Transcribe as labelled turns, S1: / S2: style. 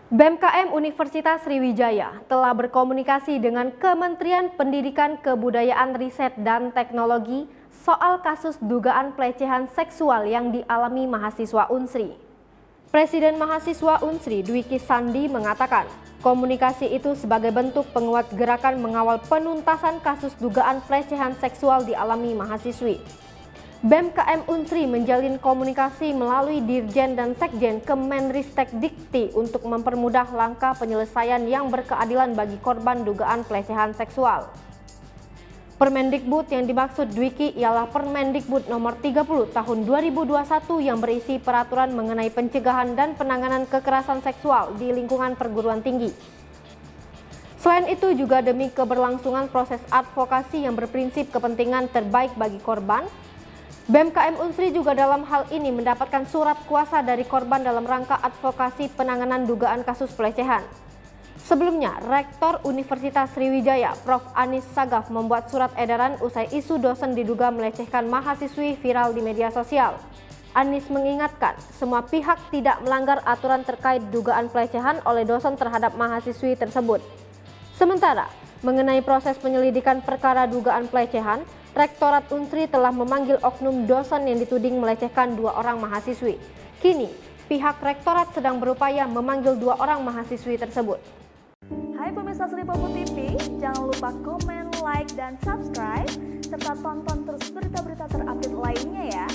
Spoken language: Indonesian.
S1: BEM Universitas Sriwijaya telah berkomunikasi dengan Kementerian Pendidikan, Kebudayaan, Riset, dan Teknologi soal kasus dugaan pelecehan seksual yang dialami mahasiswa Unsri. Presiden mahasiswa Unsri, Dwiki Sandi, mengatakan komunikasi itu sebagai bentuk penguat gerakan mengawal penuntasan kasus dugaan pelecehan seksual dialami mahasiswi. BEM Unsri menjalin komunikasi melalui Dirjen dan Sekjen Kemenristek Dikti untuk mempermudah langkah penyelesaian yang berkeadilan bagi korban dugaan pelecehan seksual. Permendikbud yang dimaksud Dwiki ialah Permendikbud nomor 30 tahun 2021 yang berisi peraturan mengenai pencegahan dan penanganan kekerasan seksual di lingkungan perguruan tinggi. Selain itu juga demi keberlangsungan proses advokasi yang berprinsip kepentingan terbaik bagi korban, BEM Unsri juga dalam hal ini mendapatkan surat kuasa dari korban dalam rangka advokasi penanganan dugaan kasus pelecehan. Sebelumnya, Rektor Universitas Sriwijaya, Prof. Anis Sagaf membuat surat edaran usai isu dosen diduga melecehkan mahasiswi viral di media sosial. Anis mengingatkan semua pihak tidak melanggar aturan terkait dugaan pelecehan oleh dosen terhadap mahasiswi tersebut. Sementara, mengenai proses penyelidikan perkara dugaan pelecehan, Rektorat Unsri telah memanggil oknum dosen yang dituding melecehkan 2 orang mahasiswi. Kini, pihak Rektorat sedang berupaya memanggil 2 orang mahasiswi tersebut.
S2: Hai pemirsa Sri Popo TV, jangan lupa komen, like, dan subscribe, serta tonton terus berita-berita terupdate lainnya ya.